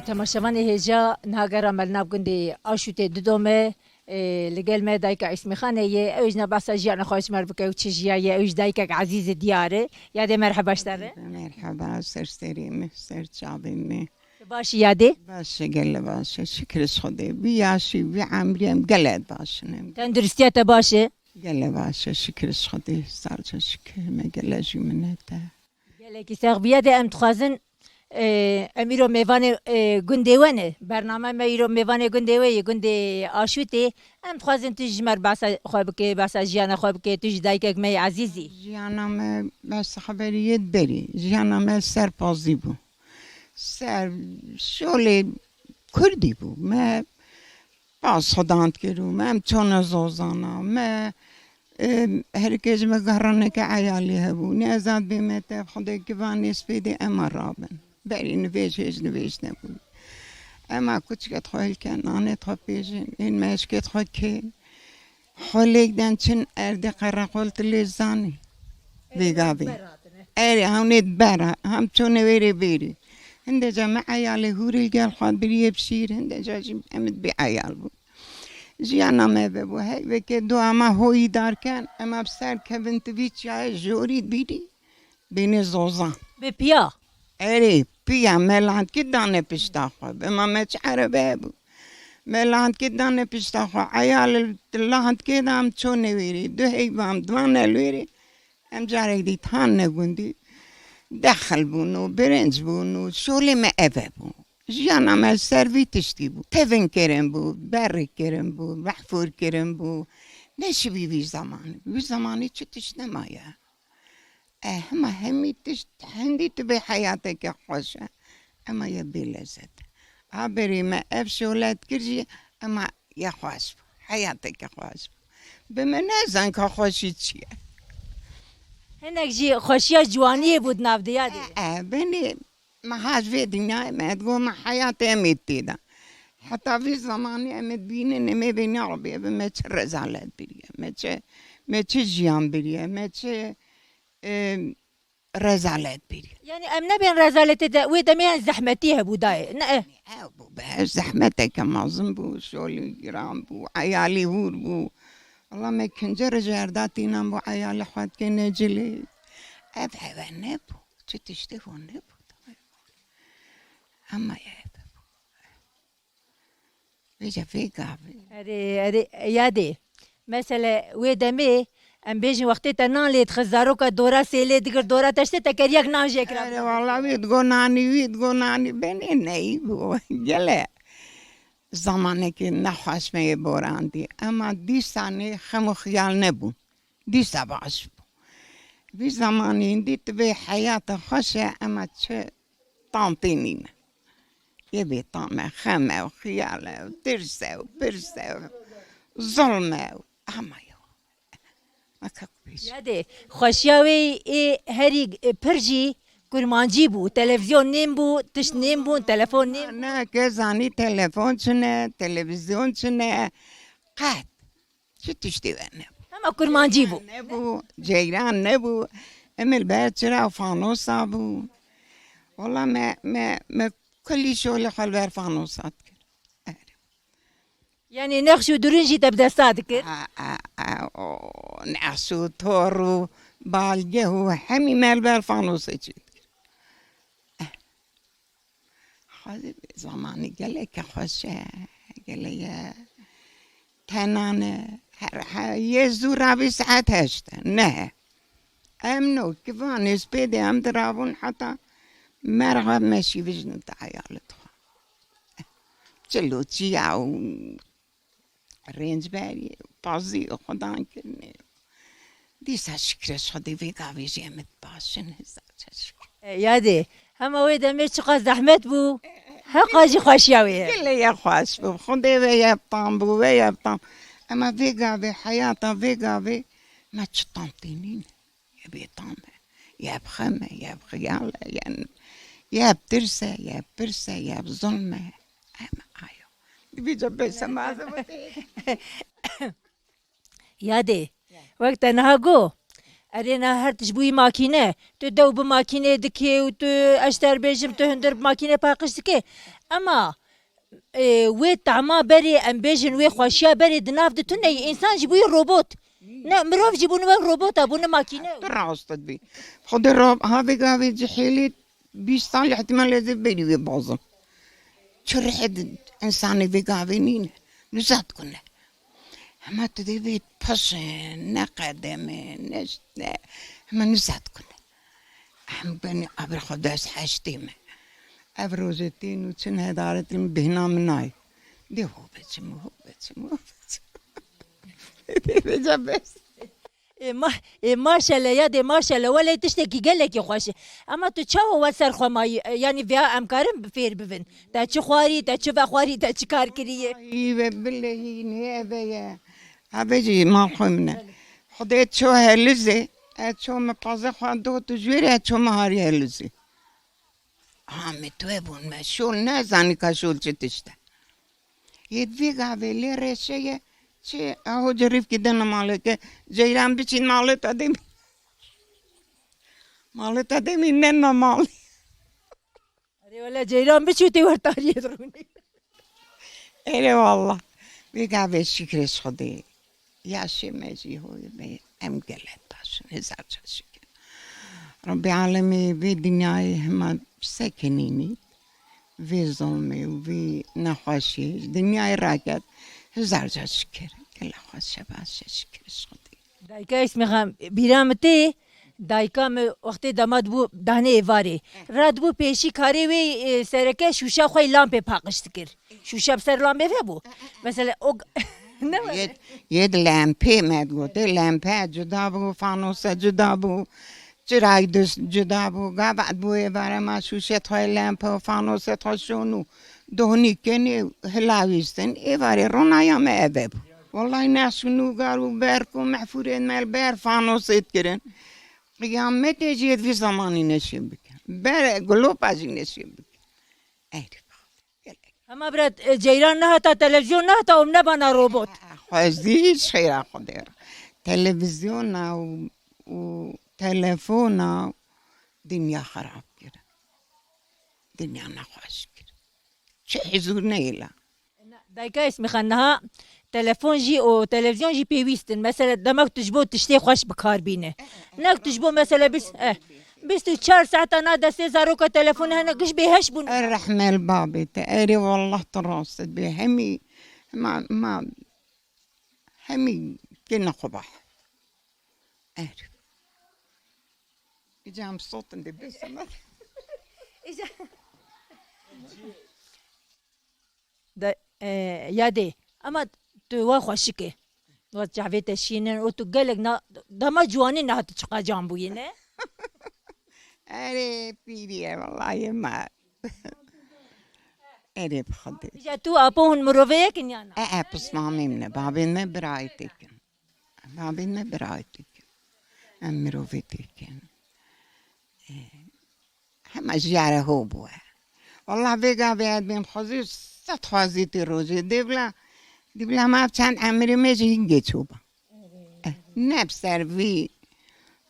تماشاوان هجا نهاجر ملناب گندی آشوت ددومه لقل ما دايك اسمي خانه يه اوج نبعث جيانا خوش مربكه وتشجيا يه اوج دايك عزيز دياره يا دي مرحبا اشتره مرحبا سرسريمي سرچابيمي باش يادي باش قال باش شكرش خدي بياشي بعمريم قلت باشنم تندرستياتا باشه قال باش شكرش خدي صارت شكر ما قالش منته قالك ساغبيا دي ام تخازن امیرو میوان گندیوانه برنامه میرو میوان گندیوی گندی آشوتی ام خوازن تج مر بس خواب که بس جیانا خواب که تج دایک می عزیزی جیانا ما بس خبریت بری جیانا ما سرپازی بو سر شغل کردی بو ما باز خداند کرو ما چون زوزانا ما هرکج ما قررنا كعيالي هبو نازاد بمتى خدي كفاني سبيدي اما رابن بری نویش نبود اما کچ که خواهی کن آنه تا پیشین این مشکت خواهی که خواهی دن چن ارده قرقلت لیزانی ویگاوی اری هونید برا هم چونه بری هنده جا ما عیالی هوری گل خواهد بریه بشیر هنده جا جیم امید بی عیال بود جیانا ما ببو هی وکه دو اما هوی دار کن اما بسر که بنت ویچ های جورید بیری بین زوزان بپیا اری پیا ملاند که دانه پشتا خواه اما مچ عربه بود ملاند که دانه پشتا خواه عیال لاند که دام چونه ویری دو هیوام دوانه لویری ام جاره دی تان نگوندی دخل بونو برنج بونو شولی ما اوه بون جیانا ما سروی تشتی بود تفن کرم بود بری کرم بود محفور کرم بود نشی بی زمانی چه تش نمایه اما همي هندي تبي حياتك خوشة اما يبي لذت عبري ما افشي ولاد كرجي اما يا خوش حياتك خوش بمنازن که خوشی چیه هنک جی خوشیا جوانی بود نافده یادی بني ما هاش في دنيا ما تقول ما حياتي اميت تيدا حتى في زماني اميت بيني نمي بيني عربية بما ترزالات بريه ما تجيان بريه ما رزالت بيري يعني ام نبين رزالت ده ويدمين زحمتيها بوداي نه بو بس زحمتك معظم بو شغل جرام بو عيالي هور بو والله ما كنجر جرداتي نام بو عيالي حوات كنا جلي ابها نبو تشتهو نبو اما يا بو بيجا في قابل ادي يادي مثلا ويدمي ام بيجي وقتی تنان لید خزارو کا دورا سیله دیگر دورا تشته تکریک نام جکرا اره والله وید گونانی بنی نی بو گله زمانی که نخواست می بوراندی اما دیسانی خمو خیال نبو دیسا باش بو بی زمانی دیت به حیات خوشه اما چه تانتینینه یه بی تامه خمه و خیاله و ترسه و برسه و ظلمه و اما یاده خوشیاوی هری پرجی کرمانجی بو تلویزیون نیم بو تش نیم بو تلفن نیم نه که زانی تلفن چنه تلویزیون چنه قد چه تشتی ونه اما کرمانجی بو نبو جیران نبو امل باید چرا فانوسا بو والله ما کلی شغل خلوار فانوسات کرد يعني نخشو درنجي تبدا صادكر نعسو تورو بالجه وحمي مال بالفانوس اجيت خذ زماني قال لك خوشه قال لي تنانه يزور ربي ساعات هشتا نه امنو كفاني سبيدي ام درابون حتى مرغب ماشي بجنو تعيالتها چلو چياو رنج بری بازی خدا کنه دیسا شکرش خودی ویگاوی جمعت باشن یاده همه وی دمیر چقدر زحمت بو حقاجی خوشیاوی کلی یا خوش بو خودی وی یبطان بو وی یبطان اما ویگاوی حیاتا ویگاوی ما چطانتینین یبی طامه یب خمه یب خیاله یب ترسه یب برسه یب ظلمه اما آیو بیجا بسه مازه بودی یاده وقت نهاگو ارينا هرتش بوي ماكينه تو دو بماكينه دكي وتو اشتر بيجم تو هندر بماكينه باقش دكي اما وی طعما بری ام بیجن وی خوشیا بری دناف دتونه انسان جبوی روبوت نه مروف جبون وی روبوت ابون ماکینه راستت بي خد الراب هذه قاعدة جحيلي 20 سال احتمال لازم بيني وبازم شو رحد إنساني في قاعدين نزات كنا ما تدي بيت بشن نقدم نشت ما نزات كنا هم بني أبر خداش حاجتيمه أبروزتين وتشن هدارة بهنا مناي دي هو بتشم بس ماشاءالله یا دی ماشاءالله ولی تشتکی گلکی خوشه اما تو چه و سر خما یعنی ویا امکارم فیر ببین تا چه خواری تا چه بخواری تا چه کار کریه ايوه بالله هذا هذا ما خمنا خديت شو هلزي شو ما بازه خواندو تجويري شو ما هاري هلزي متوابون ما شول نازاني كشول تشتا يدفي قاعدة لي رشية شيء أهو جريف كده مالك جيران بيشين مالت أدمي ننا مالي اره ولا جیران بچوتی ورتاری درونی إيه والله بقى شكرش خدي يا شي ماشي هو أم قلت هزار شكر ربي عالمي في دنياي هما ساكنيني في ظلمي وفي نخاشي دنياي راكت هزار شكر كل خاص شباش شكر خدي دایکا اسم خام بیرامتی دایکا م وقتی داماد بو دهنه ایواری راد بو پیشی کاری وی سرکه شوشا خوی لامپ پاقش تکر شوشا بسر لامپ بو مثلا او يد لامپه ما تقول لامپه جدا بو فانوس جدا بو چراغ جدا بو بعد بو برای ما شوشت های لامپ و فانوست ها شونو دهنی کنی هلاویستن ایواری رونایا ما ابب والله ناسونو قالوا باركو محفورين مال بار فانوست کرن قیامت جيت في زماني نشیم بکن بار قلوب ازی نشیم بکن ایری اما برات جیران نه تا تلویزیون نه تا ام نبانا روبوت خوزیش خیره خودر تلویزیون و تلفون دنیا خراب کرد دنیا نخواش کرد چه حضور نیلا دایکا اسم خانها تلفون جی او تلویزیون جی پیوستن مثلا دمک تجبو تشتی خوش بکار بینه نک تجبو مثلا بس 24 ساعة انا دسي زاروكا تلفون هنا قش بيهش بون الرحمة البابي تقري والله تراصت بهمي ما همي كنا قبح أعرف إجام صوت عندي بس يادي اما تو خوشكه و جاوید شینن و تو گلگ نا دما جوانی نه تشقا جنبوی نه أري بيدي والله ما أري بخدي جا تو اپون مروه کنیانا بس مامي من بابين ما برايتك بابين ما برايتك أمرو فيتك هم أشجاره هو بوا والله بيجا بيد بين خزي ستخازي تروجي دبلا ما كان عمري ما جينجي توبا نفسر في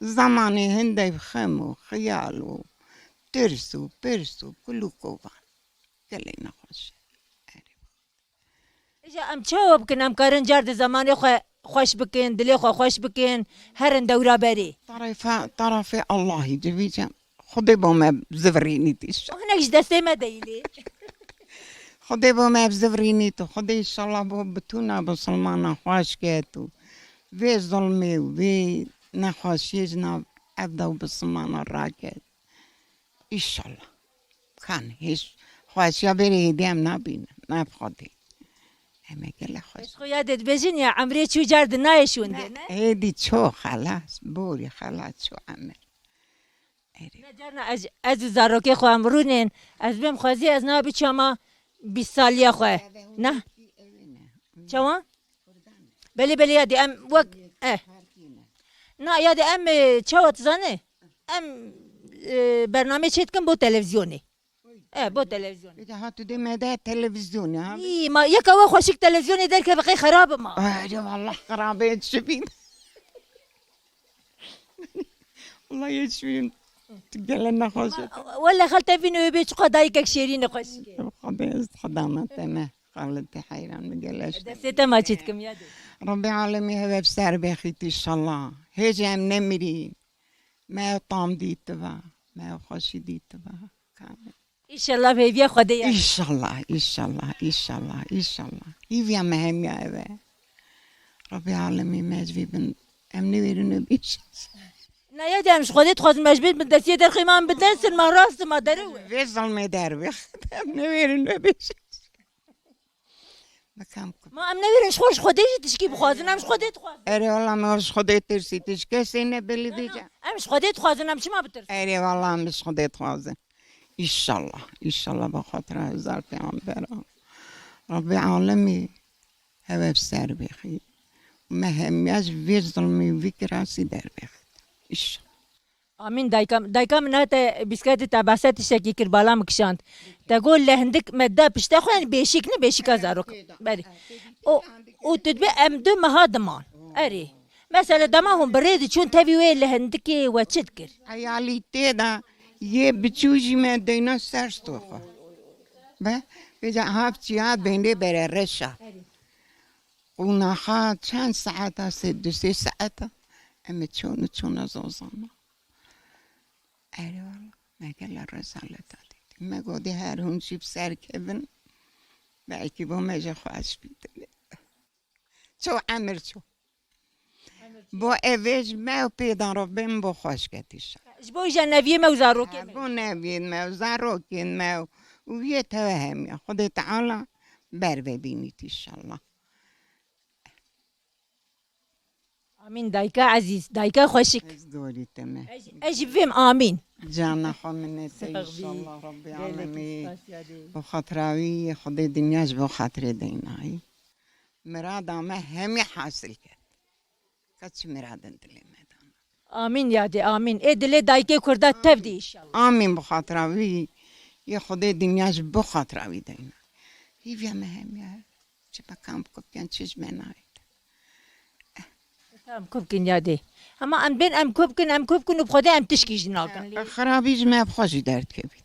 زماني هندي بخمو خيالو ترسو برسو كله كوبان كلنا خوش اجا ام چاو بکن ام کارن جارد زمانی خوش بکن دلی خوش بکن هرن دورا بری طرف الله يجيبك خدي بوما بزفريني تيش هناك دسته ما ديلي خدي بوما بزفريني تو خدي ان شاء الله بو بتونا بسلمانا خوش كاتو في ظلمي وفي نخوشيجنا ابدا بسلمانا راكت ان شاء الله كان هيش خوش يا بري ديم نابين نابخدي همه كلا خوش خو یادت بجین یا عمری چو جارد نایشونده نه هيدي شو خلاص بوري خلاص شو عمل جارنا از زاروکه خو امرونن از بهم خوازی از نابی چما 20 سالی خو نه چما بلی یادی ام وق نه یادی ام چوات زنه ام برنامه چیتکن بو تلویزیونی بو تلویزیون إذا هاتو دي مدى تلفزيون ها ای ما یک او خوشک تلویزیونی در که بقی خراب ما والله خرابيت شبين والله يشوين تقلنا خوشت ولا خالته فينو بيش قضايك شيرين خوشك خدي خدامة ما قالت حيران مقلاش دستة ما تشتكم يا دي ربي عالمي هوا بسر بخيت إن شاء الله هيجي هم نمرين ما طعم دي تبع ما خوشي دي تبع كامل ان شاء الله في بيا خدي إن شاء الله إن شاء الله إن شاء الله إن شاء الله يبيع مهم يا أبا ربي عالمي ما جبي بن أمني ويرنو بيش نا يا دي مش خديت خذ مجبيت من دستي در خيمان بدنس ما راس ما درو فيصل ما دربخ أمني ويرنو بيش بكمكم ما امنا ويرن خوش خديش تشكي بخوازنا مش خديت خواز أري والله ما وش خديت ترسيتش كسينة باللي ديجا مش خديت خوازنا مش ما بترس أري والله مش خديت خوازن إن شاء الله بخاطر هزار في عمبرا ربي عالمي هوا بسر بخي ما همياش فيش ظلمي فكراسي در بخي إن شاء الله امين دايكام نهت بسكات تبعثت شكي كربالا مكشانت تقول لهندك مدا بشتا خوان بيشيك نه بيشيك ازاروك بري او تدبي امدو مهادمان اري مثلا دماهم بريد چون تبي وين لهندك وتشكر عيالي تيدا ये बिचूजी में देना सर्च तो खा बे बेजा हाफ चिया बेंडे बेरे रेशा ونخا چند ساعت سه دو سه ساعت اما چون زوزانا اری والا مگل رسالت دادی مگودی هر هون شیب سر کبن با اکی با مجا خواهش بیدنه چو عمر چو با اویج ما پیدا رو بیم با خوش کتیش جبو جنبيه موزاروك بو نبین ما زاروکین ما و یه توهم یا خود تعالی بر ببینید انشالله امين دايكا عزيز دايكا خوشك از دوری تمه اجي فيم امين جانا خامنه انشالله ربی عالمی با خاطراوی خود دنیاش با خاطر دینایی مراد آمه همی حاصل کرد کچ مرادن دلی میدان امين يا دي امين ادلي دايكا كردا تبدي ان شاء الله آمین با خاطراوی یه خود دنیاش با خاطراوی دینا هیویا مهم یا چه بکم کپیان چیز منای تمام كوبكن يا دي اما ام بين ام كوبكن وبخدي ام تشكي جناكن خرابیش ما بخوشی درد کبید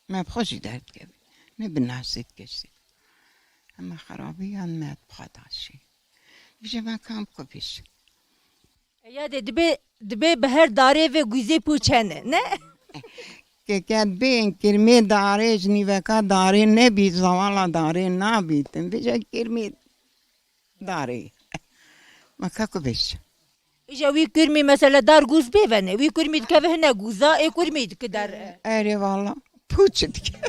ما بخوشی درد کبید ما بناسید کسی اما خرابی هم ما بخداشی بیشه ما کم کبیش يا دي دبي بهر داري و گوزي پوچنه نه که کد بین کرمی داره جنیوکا داره نبید زوالا داره نبیدن بیشه کرمی داره ما که کبیش اجا وی كرمي مثلا دار گوز بيفنه وي كرمي دكه هنا گوزا اي كرمي دك دار اری والا پوچ دیگه